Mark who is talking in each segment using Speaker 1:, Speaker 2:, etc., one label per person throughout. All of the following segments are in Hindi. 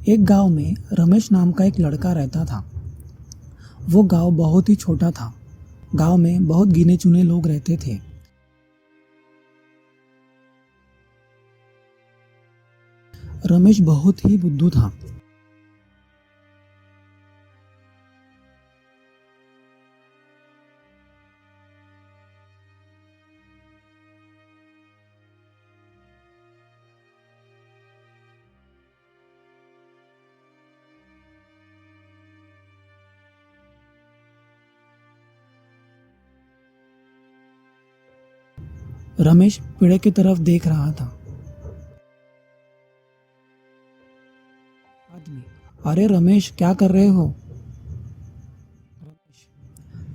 Speaker 1: एक गांव में रमेश नाम का एक लड़का रहता था। वो गांव बहुत ही छोटा था। गांव में बहुत गिने चुने लोग रहते थे। रमेश बहुत ही बुद्धू था। रमेश पेड़ की तरफ देख रहा था। आदमी, अरे रमेश, क्या कर रहे हो? रमेश,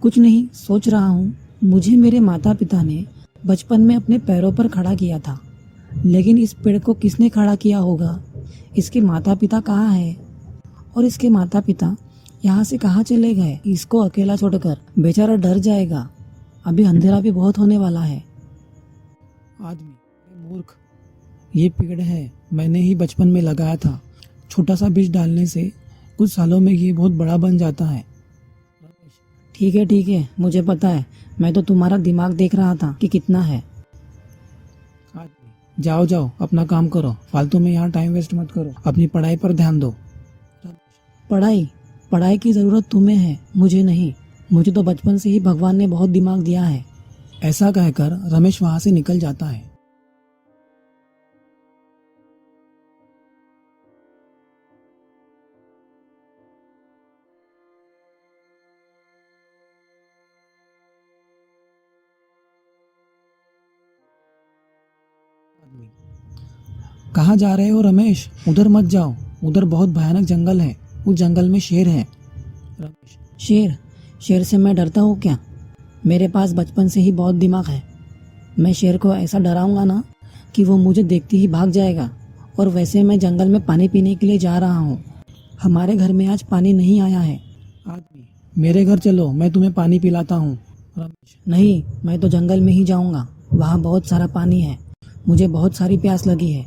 Speaker 1: कुछ नहीं, सोच रहा हूँ। मुझे मेरे माता पिता ने बचपन में अपने पैरों पर खड़ा किया था, लेकिन इस पेड़ को किसने खड़ा किया होगा? इसके माता पिता कहाँ हैं? और इसके माता पिता यहाँ से कहाँ चले गए? इसको अकेला छोड़कर बेचारा डर जाएगा। अभी अंधेरा भी बहुत होने वाला है। आदमी, मूर्ख, ये पेड़ है, मैंने ही बचपन में लगाया था। छोटा सा बीज डालने से कुछ सालों में ये बहुत बड़ा बन जाता है। ठीक है, मुझे पता है। मैं तो तुम्हारा दिमाग देख रहा था कि कितना है। आदमी, जाओ अपना काम करो, फालतू में यहाँ टाइम वेस्ट मत करो, अपनी पढ़ाई पर ध्यान दो। पढ़ाई की जरूरत तुम्हें है, मुझे नहीं। मुझे तो बचपन से ही भगवान ने बहुत दिमाग दिया है। ऐसा कहकर रमेश वहां से निकल जाता है। कहाँ जा रहे हो रमेश? उधर मत जाओ, उधर बहुत भयानक जंगल है। उस जंगल में शेर है। रमेश, शेर से मैं डरता हूँ क्या? मेरे पास बचपन से ही बहुत दिमाग है। मैं शेर को ऐसा डराऊंगा ना कि वो मुझे देखते ही भाग जाएगा। और वैसे मैं जंगल में पानी पीने के लिए जा रहा हूँ। हमारे घर में आज पानी नहीं आया है। आदमी, मेरे घर चलो, मैं तुम्हें पानी पिलाता हूँ। रमेश, नहीं, मैं तो जंगल में ही जाऊँगा। वहाँ बहुत सारा पानी है, मुझे बहुत सारी प्यास लगी है।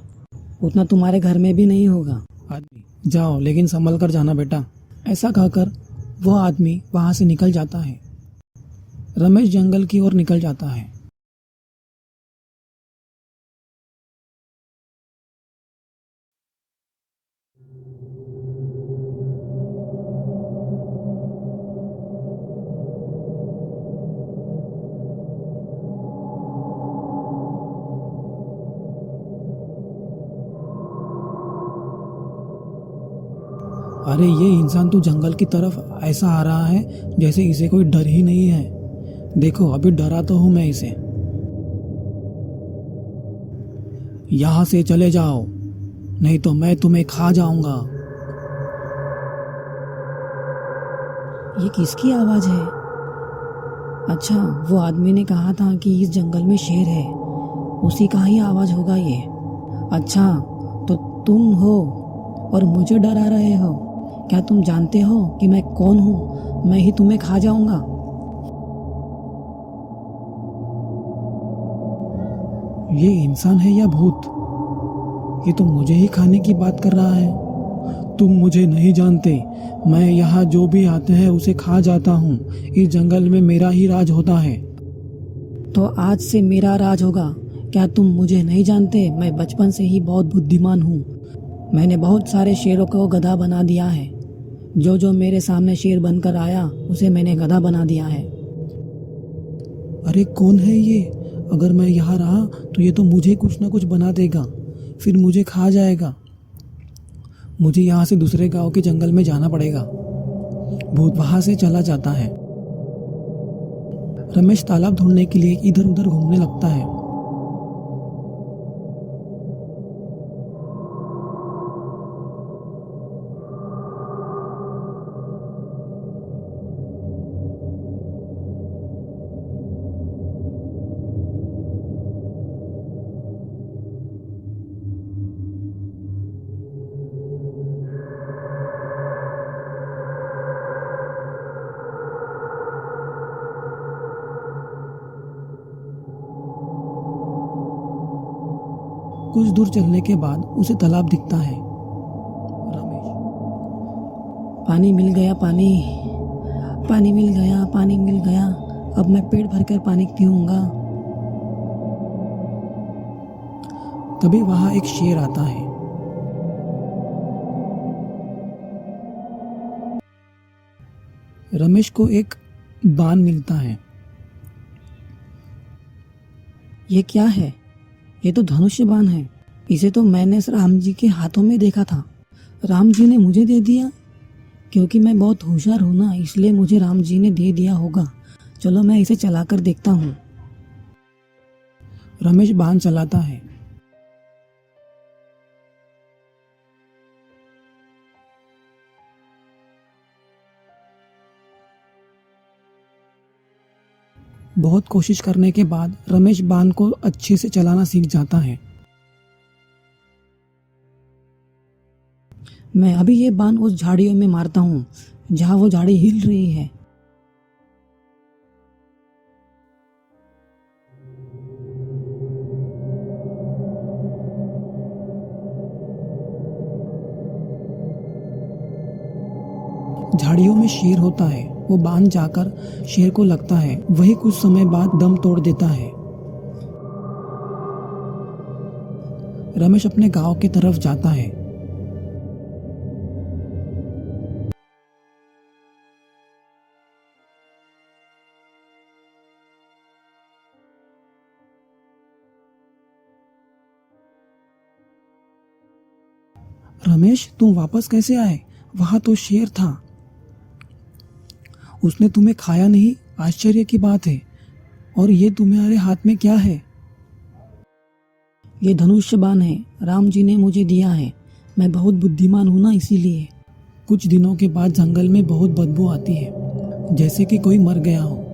Speaker 1: उतना तुम्हारे घर में भी नहीं होगा। आदमी, जाओ, लेकिन संभल कर जाना बेटा। ऐसा कहकर वह आदमी वहाँ से निकल जाता है। रमेश जंगल की ओर निकल जाता है। अरे ये इंसान तो जंगल की तरफ ऐसा आ रहा है जैसे इसे कोई डर ही नहीं है। देखो, अभी डरा तो हूं मैं इसे। यहाँ से चले जाओ, नहीं तो मैं तुम्हें खा जाऊंगा। ये किसकी आवाज है? अच्छा, वो आदमी ने कहा था कि इस जंगल में शेर है, उसी का ही आवाज होगा ये। अच्छा, तो तुम हो और मुझे डरा रहे हो? क्या तुम जानते हो कि मैं कौन हूँ? मैं ही तुम्हें खा जाऊंगा। ये इंसान है या भूत? ये तो मुझे ही खाने की बात कर रहा है। तुम मुझे नहीं जानते, मैं यहाँ जो भी आते हैं उसे खा जाता हूँ। इस जंगल में मेरा ही राज होता है। तो आज से मेरा राज होगा। क्या तुम मुझे नहीं जानते? मैं बचपन से ही बहुत बुद्धिमान हूँ। मैंने बहुत सारे शेरों को गधा बना दिया है। जो जो मेरे सामने शेर बनकर आया उसे मैंने गधा बना दिया है। अरे कौन है ये? अगर मैं यहाँ रहा तो ये तो मुझे कुछ ना कुछ बना देगा, फिर मुझे खा जाएगा। मुझे यहाँ से दूसरे गांव के जंगल में जाना पड़ेगा। भूत वहां से चला जाता है। रमेश तालाब ढूंढने के लिए इधर उधर घूमने लगता है। कुछ दूर चलने के बाद उसे तालाब दिखता है। रमेश, पानी मिल गया, पानी मिल गया, पानी मिल गया। अब मैं पेट भरकर पानी पीऊंगा। तभी वहां एक शेर आता है। रमेश को एक बाण मिलता है। ये क्या है? ये तो धनुष्य बाण है। इसे तो मैंने राम जी के हाथों में देखा था। राम जी ने मुझे दे दिया? क्योंकि मैं बहुत होशियार हूं ना, इसलिए मुझे राम जी ने दे दिया होगा। चलो मैं इसे चलाकर देखता हूँ। रमेश बाण चलाता है। बहुत कोशिश करने के बाद रमेश बाण को अच्छे से चलाना सीख जाता है। मैं अभी ये बाण उस झाड़ियों में मारता हूँ जहाँ वो झाड़ी हिल रही है। झाड़ियों में शेर होता है। वो बाण जाकर शेर को लगता है। वही कुछ समय बाद दम तोड़ देता है। रमेश अपने गांव की तरफ जाता है। रमेश, तुम वापस कैसे आए? वहां तो शेर था। उसने तुम्हें खाया नहीं? आश्चर्य की बात है। और ये तुम्हारे हाथ में क्या है? ये धनुष्य बाण है। राम जी ने मुझे दिया है। मैं बहुत बुद्धिमान हूं ना, इसीलिए। कुछ दिनों के बाद जंगल में बहुत बदबू आती है, जैसे कि कोई मर गया हो।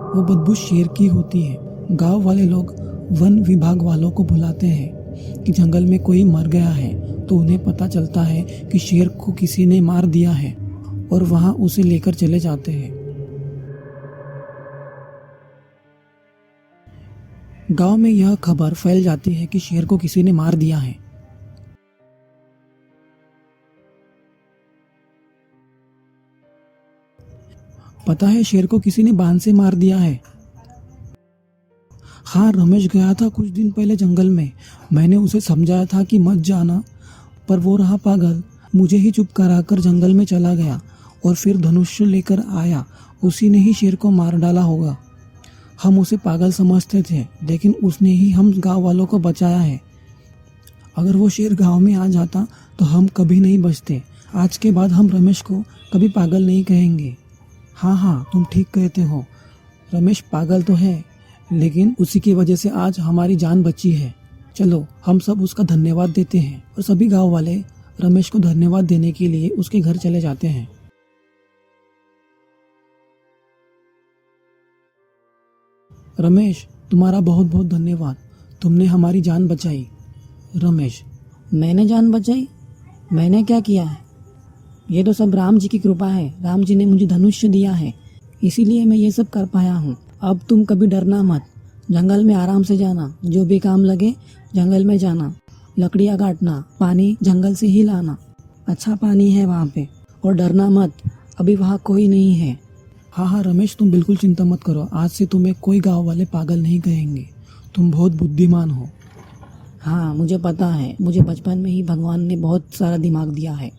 Speaker 1: वो बदबू शेर की होती है। गांव वाले लोग वन विभाग वालों को बुलाते हैं कि जंगल में कोई मर गया है। तो उन्हें पता चलता है कि शेर को किसी ने मार दिया है और वहां उसे लेकर चले जाते हैं। गांव में यह खबर फैल जाती है कि शेर को किसी ने मार दिया है। पता है शेर को किसी ने बाण से मार दिया है। हाँ, रमेश गया था कुछ दिन पहले जंगल में। मैंने उसे समझाया था कि मत जाना, पर वो रहा पागल। मुझे ही चुप कराकर जंगल में चला गया और फिर धनुष लेकर आया। उसी ने ही शेर को मार डाला होगा। हम उसे पागल समझते थे, लेकिन उसने ही हम गांव वालों को बचाया है। अगर वो शेर गांव में आ जाता तो हम कभी नहीं बचते। आज के बाद हम रमेश को कभी पागल नहीं कहेंगे। हाँ, तुम ठीक कहते हो। रमेश पागल तो है, लेकिन उसी की वजह से आज हमारी जान बची है। चलो हम सब उसका धन्यवाद देते हैं। और सभी गांव वाले रमेश को धन्यवाद देने के लिए उसके घर चले जाते हैं। रमेश, तुम्हारा बहुत बहुत धन्यवाद। तुमने हमारी जान बचाई। रमेश, मैंने जान बचाई? मैंने क्या किया है? ये तो सब राम जी की कृपा है। राम जी ने मुझे धनुष्य दिया है, इसीलिए मैं ये सब कर पाया हूँ। अब तुम कभी डरना मत। जंगल में आराम से जाना, जो भी काम लगे जंगल में जाना, लकड़ियाँ काटना, पानी जंगल से ही लाना। अच्छा पानी है वहाँ पे। और डरना मत, अभी वहाँ कोई नहीं है। हाँ रमेश, तुम बिल्कुल चिंता मत करो। आज से तुम्हें कोई गाँव वाले पागल नहीं कहेंगे। तुम बहुत बुद्धिमान हो। हाँ, मुझे पता है। मुझे बचपन में ही भगवान ने बहुत सारा दिमाग दिया है।